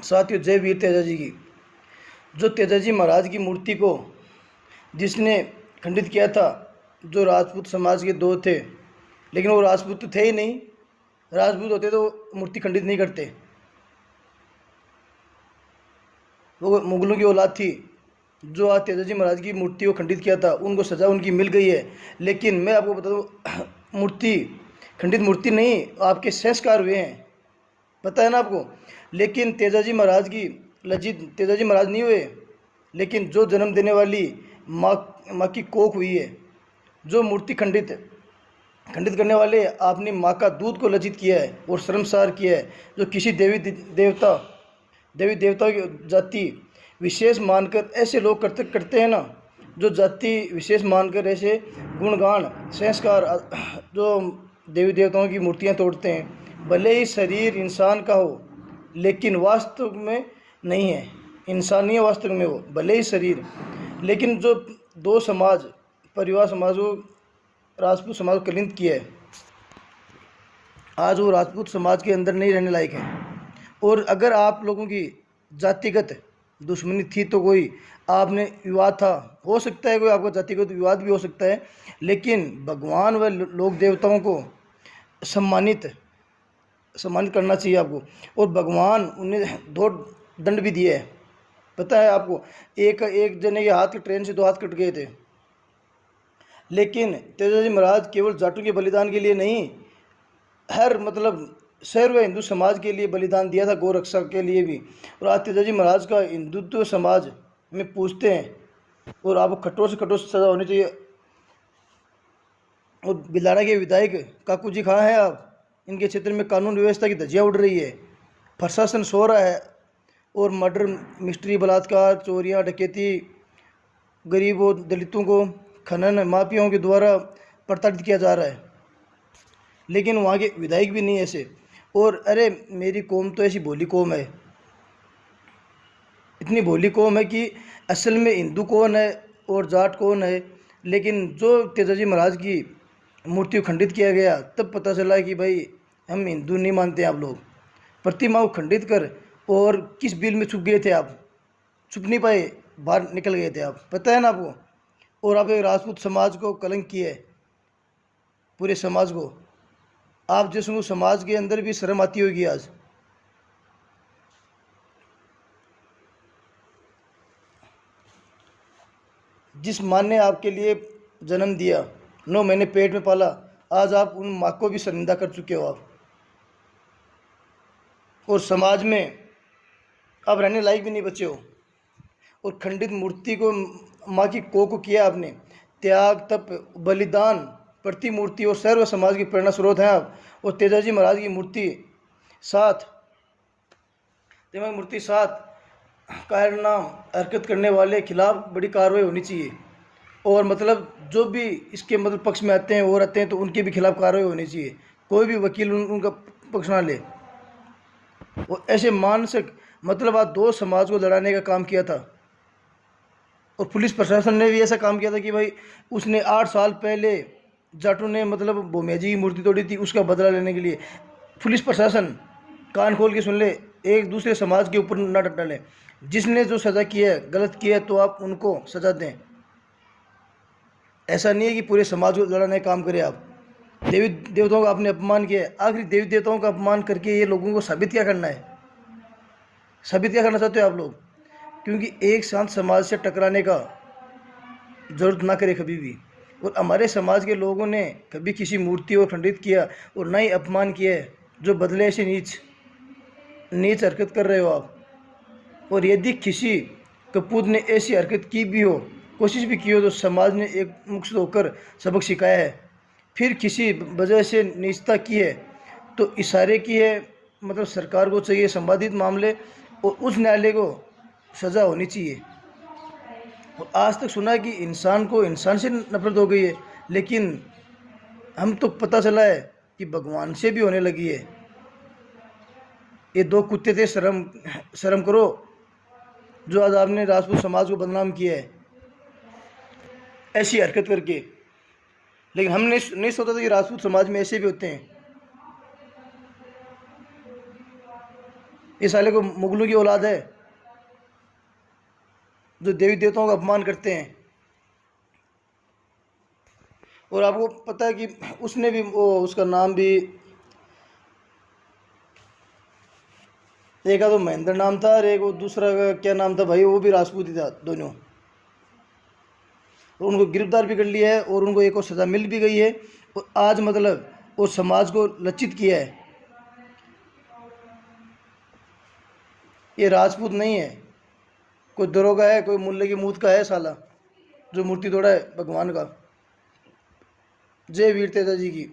साथियों, जय वीर तेजाजी की। जो तेजाजी महाराज की मूर्ति को जिसने खंडित किया था, जो राजपूत समाज के दो थे, लेकिन वो राजपूत तो थे ही नहीं। राजपूत होते तो मूर्ति खंडित नहीं करते। वो मुगलों की औलाद थी। जो आज तेजाजी महाराज की मूर्ति को खंडित किया था, उनको सज़ा उनकी मिल गई है। लेकिन मैं आपको बता दूँ, मूर्ति खंडित मूर्ति नहीं, आपके संस्कार हुए हैं, पता है ना आपको। लेकिन तेजाजी महाराज की लज्जित तेजाजी महाराज नहीं हुए, लेकिन जो जन्म देने वाली माँ की कोख हुई है। जो मूर्ति खंडित करने वाले आपने माँ का दूध को लज्जित किया है और शर्मसार किया है। जो किसी देवी देवताओं की जाति विशेष मानकर ऐसे लोग करते हैं ना, जो जाति विशेष मानकर ऐसे गुणगान संस्कार जो देवी देवताओं की मूर्तियां तोड़ते हैं, भले ही शरीर इंसान का हो लेकिन वास्तव में नहीं है। इंसान नहीं है वास्तव में वो, भले ही शरीर। लेकिन जो दो समाज परिवार समाज को राजपूत समाज को कलंकित किया है, आज वो राजपूत समाज के अंदर नहीं रहने लायक है। और अगर आप लोगों की जातिगत दुश्मनी थी तो कोई आपने विवाद था, हो सकता है कोई आपका जातिगत विवाद भी हो सकता है, लेकिन भगवान व लोक देवताओं को सम्मानित करना चाहिए आपको। और भगवान उन्हें दो दंड भी दिए है, पता है आपको। एक जने के हाथ ट्रेन से 2 हाथ कट गए थे, लेकिन तेजाजी महाराज केवल जाटों के बलिदान के लिए नहीं, हर सर्व हिंदू समाज के लिए बलिदान दिया था, गौ रक्षा के लिए भी। और आज तेजाजी महाराज का हिंदुत्व समाज में पूछते हैं, और आपको कठोर से कठोर सजा होनी चाहिए। और बिलाड़ा के विधायक काकू जी कहाँ हैं आप? इनके क्षेत्र में कानून व्यवस्था की धज्जियाँ उड़ रही है, प्रशासन सो रहा है, और मर्डर मिस्ट्री बलात्कार चोरियाँ डकैती गरीब और दलितों को खनन माफियाओं के द्वारा प्रताड़ित किया जा रहा है, लेकिन वहाँ के विधायक भी नहीं ऐसे। और अरे मेरी कौम तो ऐसी भोली कौम है, इतनी भोली कौम है कि असल में हिंदू कौन है और जाट कौन है। लेकिन जो तेजाजी महाराज की मूर्ति को खंडित किया गया, तब पता चला कि भाई हम हिंदू नहीं मानते आप लोग। प्रतिमा को खंडित कर और किस बिल में छुप गए थे आप? छुप नहीं पाए, बाहर निकल गए थे आप, पता है ना आपको। और आप एक राजपूत समाज को कलंक किए, पूरे समाज को। आप जैसे समाज के अंदर भी शर्म आती होगी आज। जिस माँ ने आपके लिए जन्म दिया, 9 महीने पेट में पाला, आज आप उन माँ को भी शर्मिंदा कर चुके हो आप। और समाज में आप रहने लायक भी नहीं बचे हो। और खंडित मूर्ति को, माँ की कोख को किया आपने। त्याग तप बलिदान प्रतिमूर्ति और सर्व समाज की प्रेरणा स्रोत हैं आप। और तेजाजी महाराज की मूर्ति साथ कारनाम हरकत करने वाले खिलाफ बड़ी कार्रवाई होनी चाहिए। और जो भी इसके पक्ष में आते हैं और आते हैं, तो उनके भी खिलाफ कार्रवाई होनी चाहिए। कोई भी वकील उनका पक्ष ना ले। और ऐसे मानसिक आज 2 समाज को लड़ाने का काम किया था। और पुलिस प्रशासन ने भी ऐसा काम किया था कि भाई उसने 8 साल पहले जाटों ने भोमेजी की मूर्ति तोड़ी थी, उसका बदला लेने के लिए पुलिस प्रशासन कान खोल के सुन ले, एक दूसरे समाज के ऊपर ना डालें। जिसने जो सज़ा की है, गलत किया है, तो आप उनको सज़ा दें। ऐसा नहीं है कि पूरे समाज को लड़ाने का काम करें आप। देवी देवताओं का आपने अपमान किया है, आखिर देवी देवताओं का अपमान करके ये लोगों को साबित क्या करना है? साबित क्या करना चाहते हो आप लोग? क्योंकि एक शांत समाज से टकराने का जरूरत ना करे कभी भी। और हमारे समाज के लोगों ने कभी किसी मूर्ति को खंडित किया और ना ही अपमान किया है। जो बदले ऐसे नीच हरकत कर रहे हो आप। और यदि किसी कपूत ने ऐसी हरकत की भी हो, कोशिश भी की हो, तो समाज ने एक मुक्त होकर सबक सिखाया है। फिर किसी वजह से नीचता की है तो इशारे की है। सरकार को चाहिए संबंधित मामले और उस न्यायालय को सज़ा होनी चाहिए। और आज तक सुना है कि इंसान को इंसान से नफरत हो गई है, लेकिन हम तो पता चला है कि भगवान से भी होने लगी है। ये 2 कुत्ते थे, शर्म करो, जो आज आपने राजपूत समाज को बदनाम किया है ऐसी हरकत करके। लेकिन हमने नहीं सोचा था कि राजपूत समाज में ऐसे भी होते हैं। ये साले को मुगलों की औलाद है जो देवी देवताओं का अपमान करते हैं। और आपको पता है कि उसने भी वो, उसका नाम भी एक का तो महेंद्र नाम था और एक वो दूसरा का क्या नाम था भाई, वो भी राजपूत ही था दोनों। और उनको गिरफ्तार भी कर लिया है और उनको एक और सज़ा मिल भी गई है। और आज मतलब वो समाज को लज्जित किया है। ये राजपूत नहीं है, कोई दरोगा है, कोई मुल्ले की मूत का है साला जो मूर्ति तोड़ा है भगवान का। जय वीर तेजा जी की।